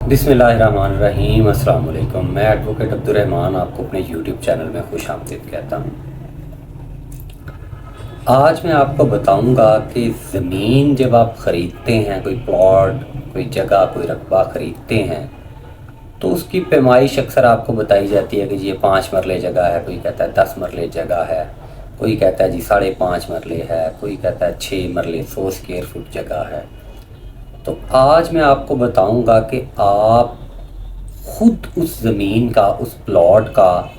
बिस्मिल्लाहिर्रहमानिर्रहीम। अस्सलाम वालेकुम। मैं एडवोकेट अब्दुर्रहमान आपको अपने यूट्यूब चैनल में खुश आमदीद कहता हूँ। आज मैं आपको बताऊंगा कि ज़मीन जब आप ख़रीदते हैं, कोई प्लॉट, कोई जगह, कोई रकबा ख़रीदते हैं तो उसकी पैमाइश अक्सर आपको बताई जाती है कि ये 5 मरले जगह है, कोई कहता है 10 मरले जगह है, कोई कहता है जी 5.5 मरले है, कोई कहता है 6 मरले 100 स्क्वायर फुट जगह है। तो आज मैं आपको बताऊंगा कि आप खुद उस ज़मीन का, उस प्लॉट का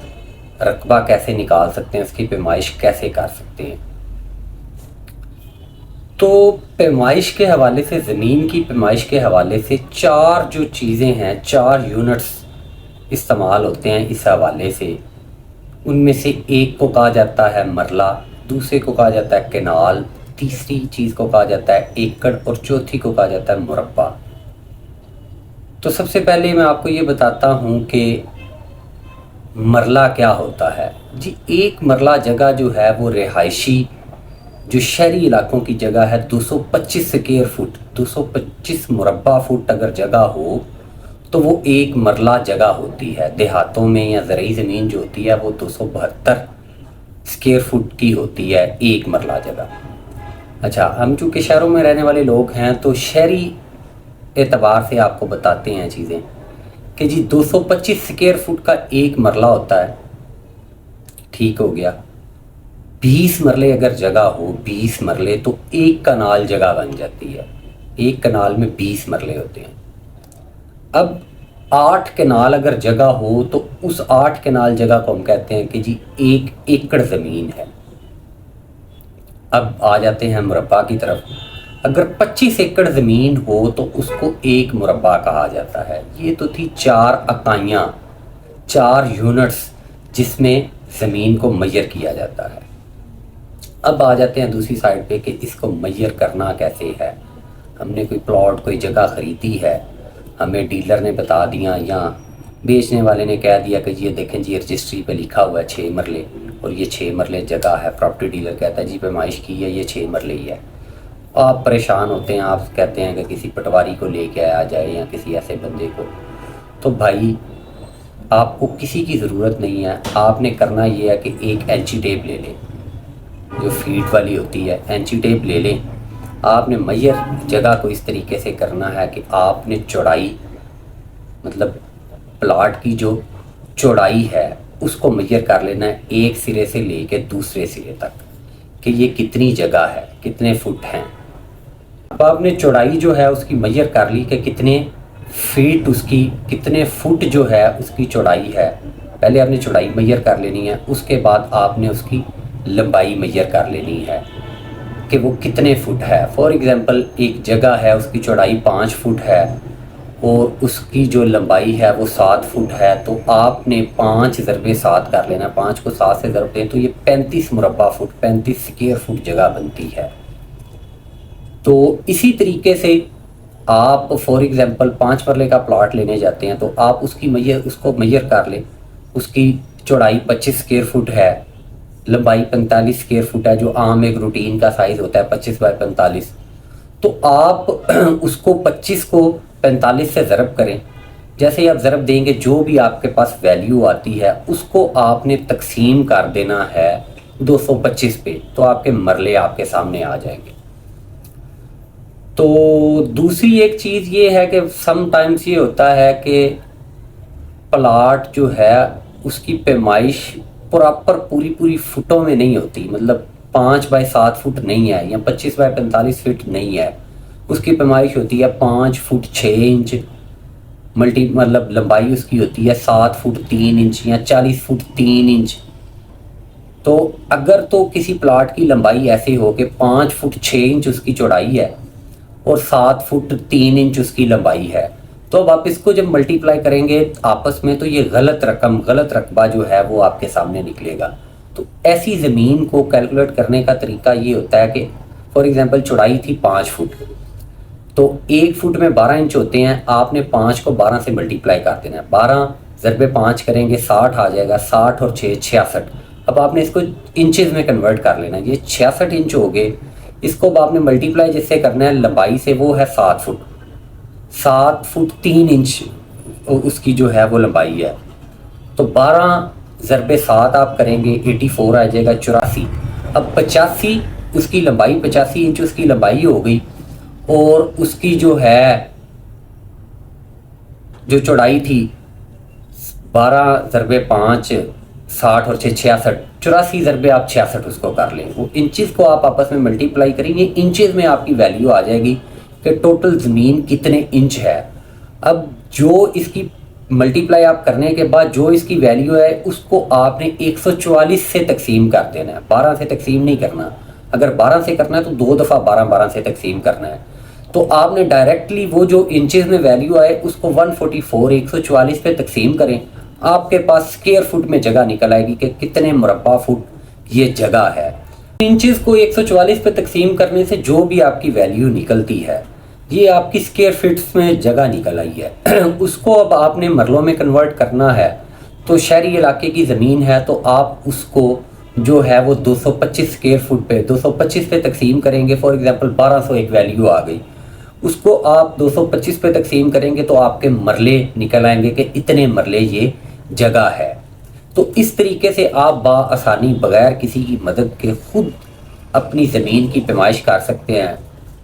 रकबा कैसे निकाल सकते हैं, उसकी पैमाइश कैसे कर सकते हैं। तो पैमाइश के हवाले से, ज़मीन की पैमाइश के हवाले से 4 जो चीज़ें हैं, 4 यूनिट्स इस्तेमाल होते हैं इस हवाले से। उनमें से एक को कहा जाता है मरला, दूसरे को कहा जाता है केनाल, तीसरी चीज़ को कहा जाता है एकड़ और चौथी को कहा जाता है मुरब्बा। तो सबसे पहले मैं आपको ये बताता हूँ कि मरला क्या होता है। जी, एक मरला जगह जो है वो रिहायशी, जो शहरी इलाकों की जगह है, 225 स्क्वायर फुट, 225 मुरब्बा फुट अगर जगह हो तो वो एक मरला जगह होती है। देहातों में या ज़रई ज़मीन जो होती है वो 272 स्क्वायर फुट की होती है एक मरला जगह। अच्छा, हम चूँकि शहरों में रहने वाले लोग हैं तो शहरी एतबार से आपको बताते हैं चीज़ें कि जी 225 स्क्वायर फुट का एक मरला होता है, ठीक हो गया। 20 मरले अगर जगह हो, 20 मरले, तो एक कनाल जगह बन जाती है। एक कनाल में 20 मरले होते हैं। अब 8 कनाल अगर जगह हो तो उस 8 कनाल जगह को हम कहते हैं कि जी 1 एकड़ ज़मीन है। अब आ जाते हैं मुरब्बा की तरफ। अगर 25 एकड़ ज़मीन हो तो उसको एक मुरब्बा कहा जाता है। ये तो थी 4 इकाइयाँ, 4 यूनिट्स जिसमें ज़मीन को मैयर किया जाता है। अब आ जाते हैं दूसरी साइड पे कि इसको मैयर करना कैसे है। हमने कोई प्लॉट, कोई जगह ख़रीदी है, हमें डीलर ने बता दिया या बेचने वाले ने कह दिया कि ये देखें जी रजिस्ट्री पे लिखा हुआ है 6 मरले और ये 6 मरले जगह है। प्रॉपर्टी डीलर कहता है जी पैमाइश की है, ये 6 मरले ही है। आप परेशान होते हैं, आप कहते हैं कि किसी पटवारी को लेके आया जाए या किसी ऐसे बंदे को। तो भाई, आपको किसी की ज़रूरत नहीं है। आपने करना ये है कि एक इंची टेप ले लें, जो फीट वाली होती है, इंची टेप ले लें। आपने मैयर जगह को इस तरीके से करना है कि आपने चौड़ाई, मतलब प्लाट की जो चौड़ाई है उसको मैयर कर लेना है एक सिरे से लेके दूसरे सिरे तक कि ये कितनी जगह है, कितने फुट हैं। अब आपने चौड़ाई जो है उसकी मैयर कर ली कि कितने फीट उसकी, कितने फुट जो है उसकी चौड़ाई है। पहले आपने चौड़ाई मैयर कर लेनी है, उसके बाद आपने उसकी लंबाई मैयर कर लेनी है कि वो कितने फुट है। फॉर एग्ज़ाम्पल, एक जगह है उसकी चौड़ाई 5 फुट है और उसकी जो लंबाई है वो 7 फुट है, तो आपने 5 ज़रबे 7 कर लेना। 5 को 7 से ज़रब दें तो ये 35 मुरब्बा फुट, 35 स्क्वायर फुट जगह बनती है। तो इसी तरीके से आप फॉर एग्ज़ाम्पल 5 मरले का प्लॉट लेने जाते हैं तो आप उसको मैयर कर लें। उसकी चौड़ाई 25 स्क्वायर फुट है, लंबाई 45 स्क्वायर फुट है, जो आम एक रूटीन का साइज़ होता है 25 बाय 45। तो आप उसको 25 को 45 से ज़रब करें। जैसे ही आप ज़रब देंगे, जो भी आपके पास वैल्यू आती है उसको आपने तकसीम कर देना है 225 पे, तो आपके मरले आपके सामने आ जाएंगे। तो दूसरी एक चीज़ ये है कि समटाइम्स ये होता है कि प्लाट जो है उसकी पैमाइश प्रॉपर पूरी फुटों में नहीं होती, मतलब 5 बाय 7 फुट नहीं है या 25 बाय 45 फीट नहीं है। उसकी पैमाइश होती है 5 फुट 6 इंच, मतलब लंबाई उसकी होती है 7 फुट 3 इंच या 40 फुट 3 इंच। तो अगर तो किसी प्लाट की लंबाई ऐसे हो कि 5 फुट 6 इंच उसकी चौड़ाई है और 7 फुट 3 इंच उसकी लंबाई है, तो अब आप इसको जब मल्टीप्लाई करेंगे आपस में तो ये गलत रकबा जो है वो आपके सामने निकलेगा। तो ऐसी ज़मीन को कैलकुलेट करने का तरीका ये होता है कि फॉर एग्ज़ाम्पल चौड़ाई थी 5 फुट, तो 1 फुट में 12 इंच होते हैं। आपने 5 को 12 से मल्टीप्लाई कर देना है। 12 ज़रबे 5 करेंगे 60 आ जाएगा, 60 और 6 66। अब आपने इसको इंचज़ में कन्वर्ट कर लेना है। ये 66 इंच हो गए। इसको अब आपने मल्टीप्लाई जिससे करना है लंबाई से, वो है 7 फुट। 7 फुट 3 इंच उसकी जो है वो लंबाई है। तो 12 ضرب 7 आप करेंगे 84 आ जाएगा 84। अब 85 उसकी लंबाई 85 इंच उसकी लंबाई हो गई, और उसकी जो है जो चौड़ाई थी 12 ضرب 5 60 और 6 66, 84 ضرب आप 66 उसको कर लें। वो इंचेस को आप आपस में मल्टीप्लाई करेंगे, इंचेस में आपकी वैल्यू आ जाएगी कि टोटल ज़मीन कितने इंच है। अब जो इसकी मल्टीप्लाई आप करने के बाद जो इसकी वैल्यू है उसको आपने 144 से तकसीम कर देना है, 12 से तकसीम नहीं करना। अगर 12 से करना है तो 2 दफ़ा 12 से तकसीम करना है। तो आपने डायरेक्टली वो जो इंचेस में वैल्यू आए उसको 144 144 पे तकसीम करें, आपके पास स्क्वायर फुट में जगह निकल आएगी कि कितने मुरब्बा फुट ये जगह है। इंचेस को 144 पे तकसीम करने से जो भी आपकी वैल्यू निकलती है ये आपकी स्क्वायर फीट्स में जगह निकल आई है। उसको अब आपने मरलों में कन्वर्ट करना है। तो शहरी इलाके की ज़मीन है तो आप उसको जो है वो 225 स्क्वायर फुट पे 225 पे तकसीम करेंगे। फॉर एग्जांपल 1200 एक वैल्यू आ गई, उसको आप 225 पे तकसीम करेंगे तो आपके मरले निकल आएंगे कि इतने मरले ये जगह है। तो इस तरीके से आप बाआसानी बगैर किसी की मदद के खुद अपनी ज़मीन की पैमाइश कर सकते हैं।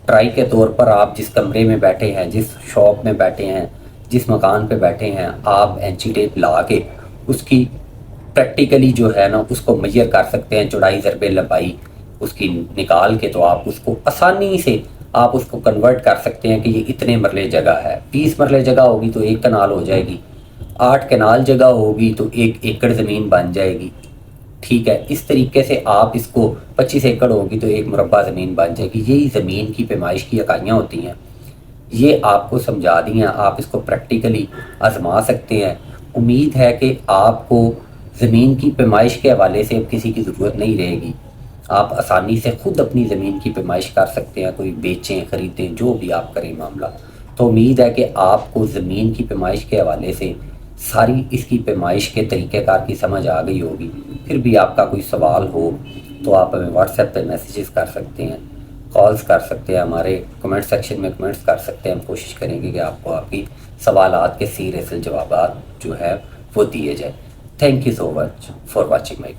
ट्राई के तौर पर आप जिस कमरे में बैठे हैं, जिस शॉप में बैठे हैं, जिस मकान पे बैठे हैं, आप एंची टेप ला के उसकी प्रैक्टिकली जो है ना उसको मेजर कर सकते हैं, चौड़ाई ज़रब लंबाई उसकी निकाल के। तो आप उसको आसानी से आप उसको कन्वर्ट कर सकते हैं कि ये इतने मरले जगह है। 20 मरले जगह होगी तो 1 कनाल हो जाएगी, 8 कनाल जगह होगी तो 1 एकड़ ज़मीन बन जाएगी। ठीक है, इस तरीके से आप इसको 25 एकड़ होगी तो 1 मुरब्बा ज़मीन बन जाएगी। यही ज़मीन की पैमाइश की इकाइयाँ होती हैं। ये आपको समझा दी हैं, आप इसको प्रैक्टिकली आजमा सकते हैं। उम्मीद है कि आपको ज़मीन की पैमाइश के हवाले से अब किसी की ज़रूरत नहीं रहेगी। आप आसानी से ख़ुद अपनी ज़मीन की पैमाइश कर सकते हैं, कोई बेचें ख़रीदें जो भी आप करें मामला। तो उम्मीद है कि आपको ज़मीन की पैमाइश के हवाले से सारी इसकी पैमाइश के तरीक़ेकार की समझ आ गई होगी। फिर भी आपका कोई सवाल हो तो आप हमें व्हाट्सएप पे मैसेजेस कर सकते हैं, कॉल्स कर सकते हैं, हमारे कमेंट सेक्शन में कमेंट्स कर सकते हैं। हम कोशिश करेंगे कि आपको आपकी सवालात के सीरियस जवाब जो है वो दिए जाए। Thank you so much for watching my